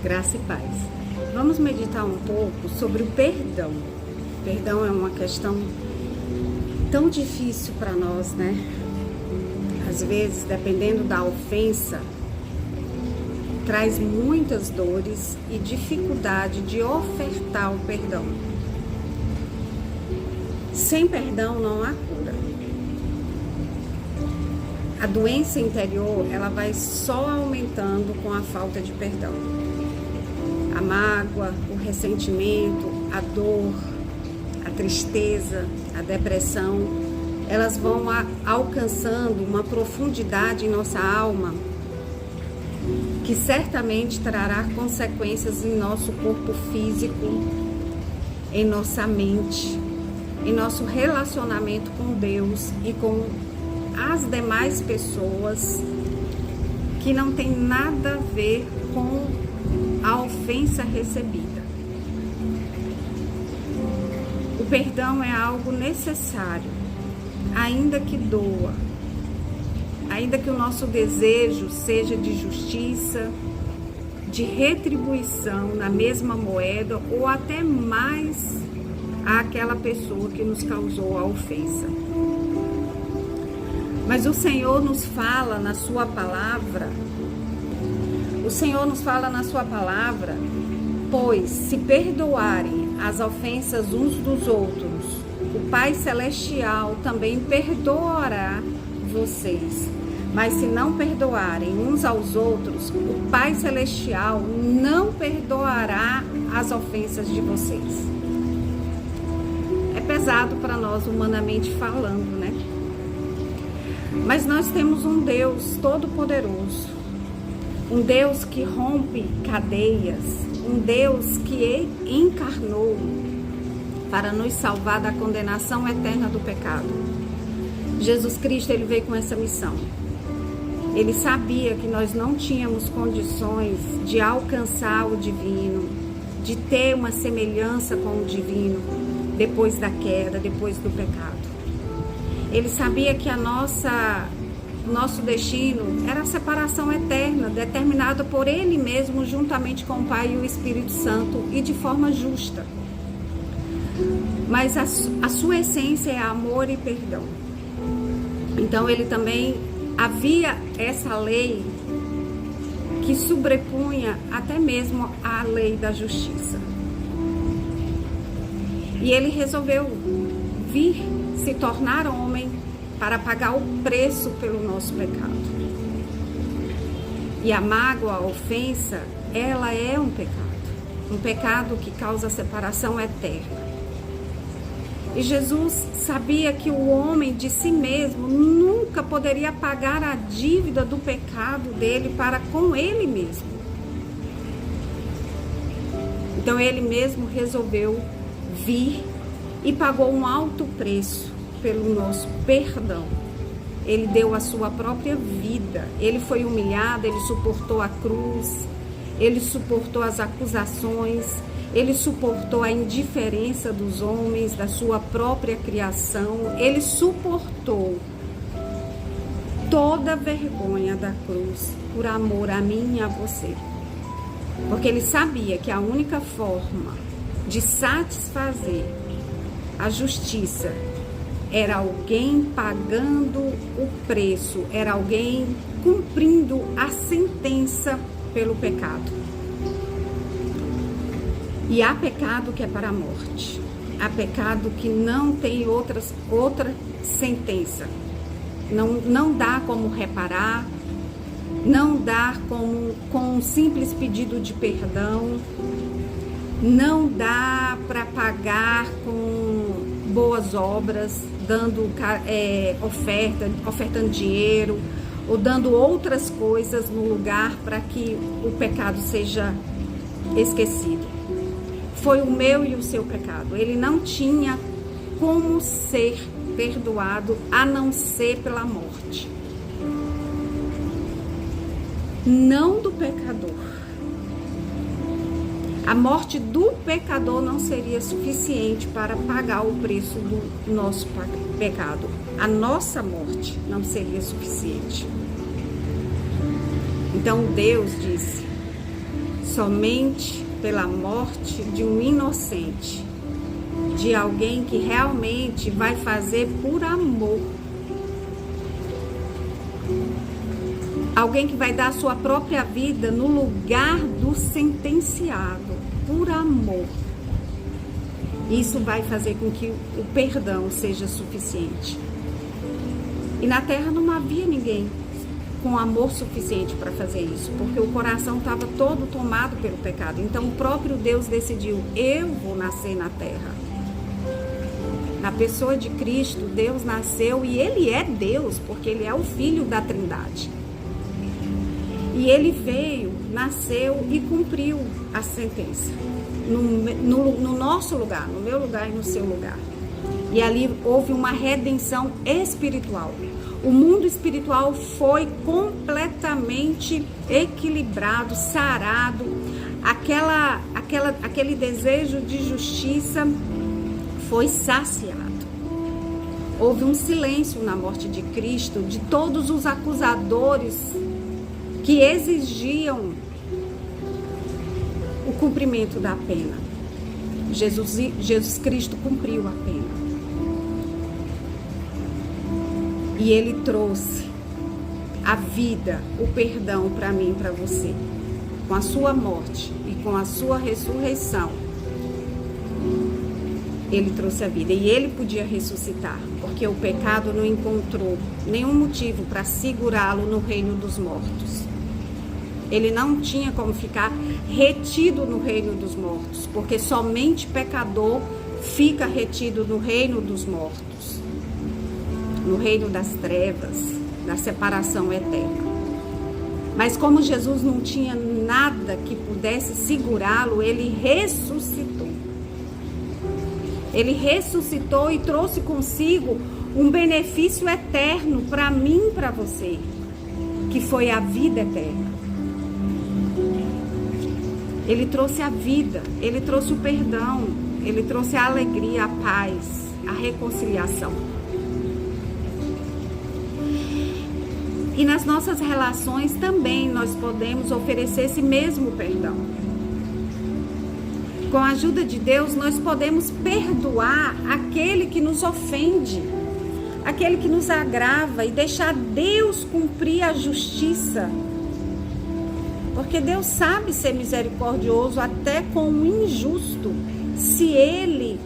Graça e paz. Vamos meditar um pouco sobre o perdão. O perdão é uma questão tão difícil para nós, né? Às vezes, dependendo da ofensa, traz muitas dores e dificuldade de ofertar o perdão. Sem perdão não há cura. A doença interior, ela vai só aumentando com a falta de perdão. A mágoa, o ressentimento, a dor, a tristeza, a depressão, elas vão alcançando uma profundidade em nossa alma que certamente trará consequências em nosso corpo físico, em nossa mente, em nosso relacionamento com Deus e com as demais pessoas que não tem nada a ver com a ofensa recebida. O perdão é algo necessário, ainda que doa, ainda que o nosso desejo seja de justiça, de retribuição na mesma moeda ou até mais àquela pessoa que nos causou a ofensa. Mas o Senhor nos fala na sua palavra, pois se perdoarem as ofensas uns dos outros, o Pai Celestial também perdoará vocês. Mas se não perdoarem uns aos outros, o Pai Celestial não perdoará as ofensas de vocês. É pesado para nós humanamente falando, né? Mas nós temos um Deus todo-poderoso, um Deus que rompe cadeias, um Deus que encarnou para nos salvar da condenação eterna do pecado. Jesus Cristo, ele veio com essa missão. Ele sabia que nós não tínhamos condições de alcançar o divino, de ter uma semelhança com o divino depois da queda, depois do pecado. Ele sabia que nosso destino era a separação eterna, determinada por Ele mesmo, juntamente com o Pai e o Espírito Santo, e de forma justa. Mas a sua essência é amor e perdão. Então Ele também havia essa lei que sobrepunha até mesmo a lei da justiça. E Ele resolveu vir se tornar homem para pagar o preço pelo nosso pecado. E a mágoa, a ofensa, ela é um pecado que causa separação eterna. E Jesus sabia que o homem de si mesmo nunca poderia pagar a dívida do pecado dele para com ele mesmo. Então ele mesmo resolveu vir e pagou um alto preço pelo nosso perdão. Ele deu a sua própria vida. Ele foi humilhado, ele suportou a cruz, ele suportou as acusações, ele suportou a indiferença dos homens, da sua própria criação. Ele suportou toda a vergonha da cruz por amor a mim e a você. Porque ele sabia que a única forma de satisfazer a justiça era alguém pagando o preço, era alguém cumprindo a sentença pelo pecado. E há pecado que é para a morte, há pecado que não tem outra sentença, não dá como reparar, não dá com um simples pedido de perdão, não dá para pagar com boas obras, dando ofertando dinheiro ou dando outras coisas no lugar para que o pecado seja esquecido. Foi o meu e o seu pecado. Ele não tinha como ser perdoado a não ser pela morte. Não do pecador. A morte do pecador não seria suficiente para pagar o preço do nosso pecado. A nossa morte não seria suficiente. Então Deus disse: somente pela morte de um inocente, de alguém que realmente vai fazer por amor. Alguém que vai dar a sua própria vida no lugar do sentenciado, por amor. Isso vai fazer com que o perdão seja suficiente. E na terra não havia ninguém com amor suficiente para fazer isso, porque o coração estava todo tomado pelo pecado. Então o próprio Deus decidiu: eu vou nascer na terra. Na pessoa de Cristo, Deus nasceu, e Ele é Deus, porque Ele é o Filho da Trindade. E Ele veio, nasceu e cumpriu a sentença no nosso lugar, no meu lugar e no seu lugar. E ali houve uma redenção espiritual. O mundo espiritual foi completamente equilibrado, sarado. Aquele desejo de justiça foi saciado. Houve um silêncio na morte de Cristo, de todos os acusadores que exigiam o cumprimento da pena. Jesus Cristo cumpriu a pena. E Ele trouxe a vida, o perdão para mim e para você. Com a sua morte e com a sua ressurreição, Ele trouxe a vida. E Ele podia ressuscitar, porque o pecado não encontrou nenhum motivo para segurá-lo no reino dos mortos. Ele não tinha como ficar retido no reino dos mortos, porque somente pecador fica retido no reino dos mortos, no reino das trevas, da separação eterna. Mas como Jesus não tinha nada que pudesse segurá-lo, Ele ressuscitou. Ele ressuscitou e trouxe consigo um benefício eterno para mim e para você, que foi a vida eterna. Ele trouxe a vida, Ele trouxe o perdão, Ele trouxe a alegria, a paz, a reconciliação. E nas nossas relações também nós podemos oferecer esse mesmo perdão. Com a ajuda de Deus, nós podemos perdoar aquele que nos ofende, aquele que nos agrava, e deixar Deus cumprir a justiça. Porque Deus sabe ser misericordioso até com o injusto, se Ele,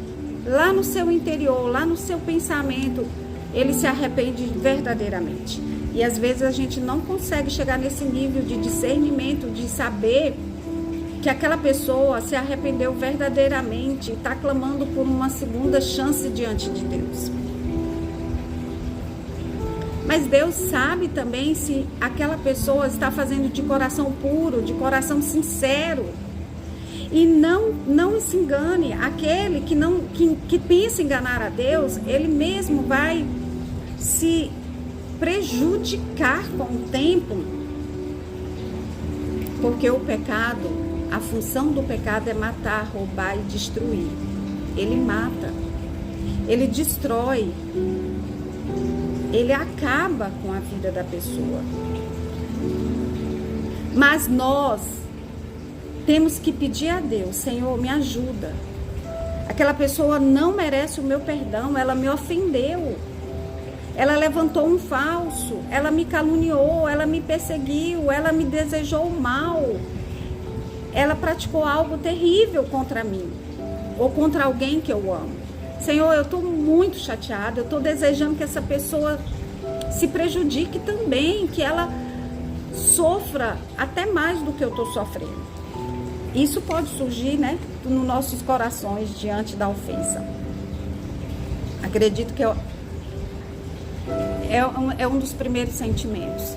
lá no seu interior, lá no seu pensamento, Ele se arrepende verdadeiramente. E às vezes a gente não consegue chegar nesse nível de discernimento, de saber que aquela pessoa se arrependeu verdadeiramente e está clamando por uma segunda chance diante de Deus. Mas Deus sabe também se aquela pessoa está fazendo de coração puro, de coração sincero. E não se engane, aquele que pensa em enganar a Deus, ele mesmo vai se prejudicar com o tempo. Porque o pecado, a função do pecado é matar, roubar e destruir. Ele mata, ele destrói, ele acaba com a vida da pessoa. Mas nós temos que pedir a Deus: Senhor, me ajuda. Aquela pessoa não merece o meu perdão, ela me ofendeu. Ela levantou um falso, ela me caluniou, ela me perseguiu, ela me desejou mal. Ela praticou algo terrível contra mim, ou contra alguém que eu amo. Senhor, eu estou muito chateada, eu estou desejando que essa pessoa se prejudique também, que ela sofra até mais do que eu estou sofrendo. Isso pode surgir, né, nos nossos corações diante da ofensa. Acredito que é um dos primeiros sentimentos,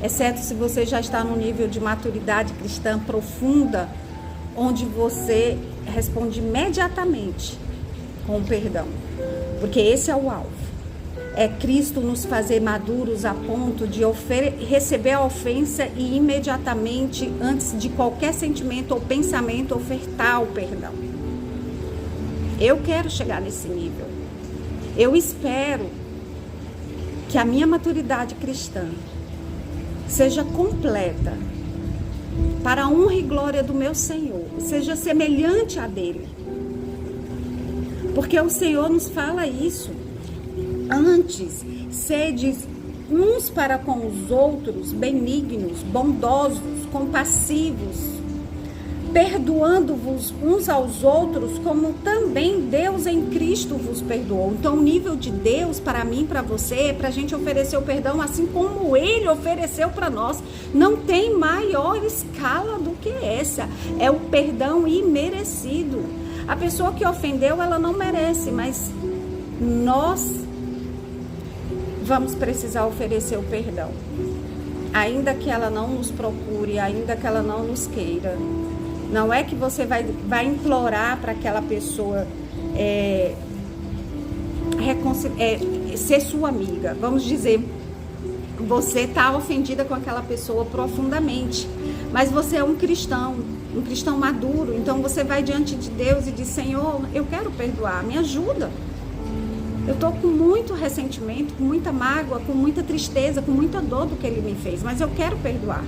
exceto se você já está no nível de maturidade cristã profunda, onde você responde imediatamente com o perdão, porque esse é o alvo. É Cristo nos fazer maduros a ponto de receber a ofensa e imediatamente, antes de qualquer sentimento ou pensamento, ofertar o perdão. Eu quero chegar nesse nível. Eu espero que a minha maturidade cristã seja completa para a honra e glória do meu Senhor, seja semelhante a dele. Porque o Senhor nos fala isso. Antes, sedes uns para com os outros benignos, bondosos, compassivos, perdoando-vos uns aos outros, como também Deus em Cristo vos perdoou. Então, o nível de Deus para mim, para você, é para a gente oferecer o perdão assim como Ele ofereceu para nós. Não tem maior escala do que essa. É o perdão imerecido. A pessoa que ofendeu, ela não merece, mas nós vamos precisar oferecer o perdão. Ainda que ela não nos procure, ainda que ela não nos queira. Não é que você vai implorar para aquela pessoa ser sua amiga. Vamos dizer, você está ofendida com aquela pessoa profundamente, mas você é um cristão maduro. Então você vai diante de Deus e diz: Senhor, eu quero perdoar, me ajuda. Eu estou com muito ressentimento, com muita mágoa, com muita tristeza, com muita dor do que ele me fez, mas eu quero perdoar.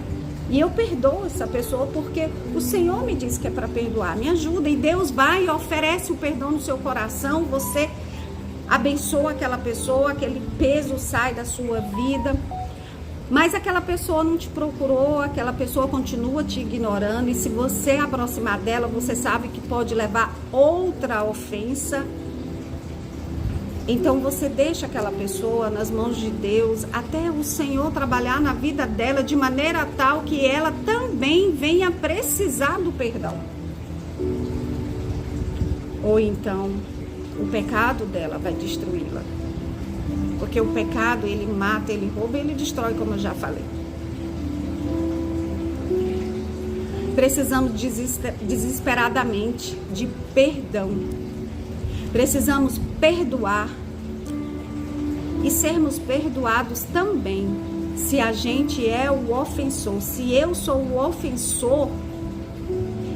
E eu perdoo essa pessoa porque o Senhor me disse que é para perdoar. Me ajuda. E Deus vai e oferece o perdão no seu coração. Você abençoa aquela pessoa, aquele peso sai da sua vida. Mas aquela pessoa não te procurou, aquela pessoa continua te ignorando. E se você aproximar dela, você sabe que pode levar outra ofensa. Então você deixa aquela pessoa nas mãos de Deus até o Senhor trabalhar na vida dela de maneira tal que ela também venha precisar do perdão. Ou então o pecado dela vai destruí-la. Porque o pecado, ele mata, ele rouba, ele destrói, como eu já falei. Precisamos desesperadamente de perdão. Precisamos perdoar e sermos perdoados também. Se a gente é o ofensor, se eu sou o ofensor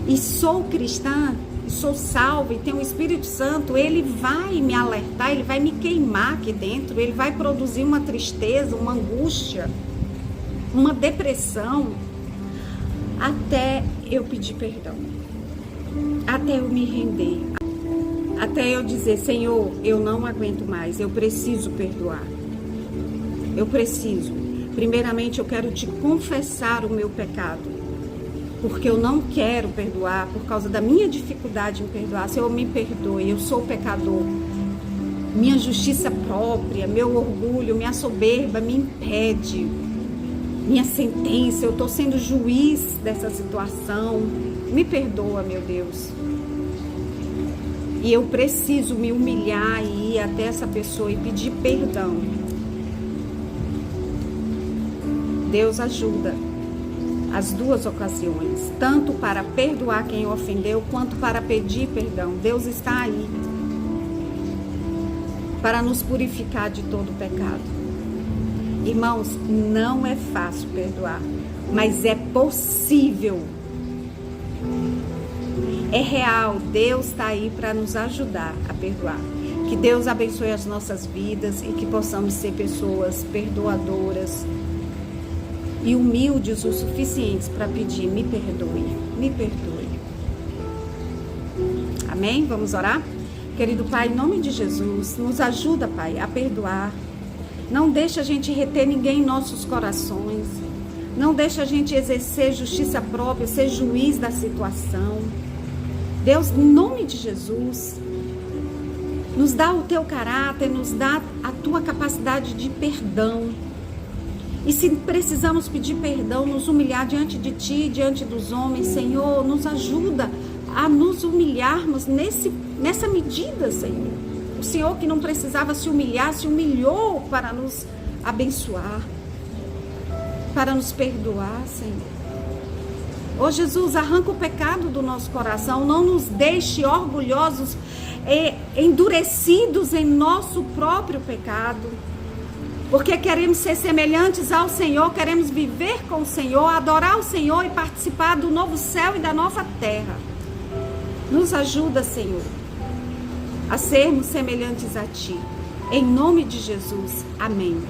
e sou cristã, e sou salva e tenho o Espírito Santo, ele vai me alertar, ele vai me queimar aqui dentro, ele vai produzir uma tristeza, uma angústia, uma depressão, até eu pedir perdão, até eu me render. Até eu dizer: Senhor, eu não aguento mais, eu preciso perdoar. Eu preciso. Primeiramente, eu quero te confessar o meu pecado, porque eu não quero perdoar por causa da minha dificuldade em perdoar. Senhor, me perdoe, eu sou pecador. Minha justiça própria, meu orgulho, minha soberba me impede. Minha sentença, eu estou sendo juiz dessa situação. Me perdoa, meu Deus. E eu preciso me humilhar e ir até essa pessoa e pedir perdão. Deus ajuda as duas ocasiões, tanto para perdoar quem ofendeu, quanto para pedir perdão. Deus está aí para nos purificar de todo pecado. Irmãos, não é fácil perdoar, mas é possível. É real, Deus está aí para nos ajudar a perdoar. Que Deus abençoe as nossas vidas e que possamos ser pessoas perdoadoras e humildes o suficientes para pedir: me perdoe, me perdoe. Amém? Vamos orar? Querido Pai, em nome de Jesus, nos ajuda, Pai, a perdoar. Não deixa a gente reter ninguém em nossos corações. Não deixa a gente exercer justiça própria, ser juiz da situação. Deus, em nome de Jesus, nos dá o teu caráter, nos dá a tua capacidade de perdão. E se precisamos pedir perdão, nos humilhar diante de ti, diante dos homens, Senhor, nos ajuda a nos humilharmos nessa medida, Senhor. O Senhor que não precisava se humilhar, se humilhou para nos abençoar, para nos perdoar, Senhor. Ô Jesus, arranca o pecado do nosso coração, não nos deixe orgulhosos, endurecidos em nosso próprio pecado, porque queremos ser semelhantes ao Senhor, queremos viver com o Senhor, adorar o Senhor e participar do novo céu e da nova terra. Nos ajuda, Senhor, a sermos semelhantes a Ti. Em nome de Jesus, amém.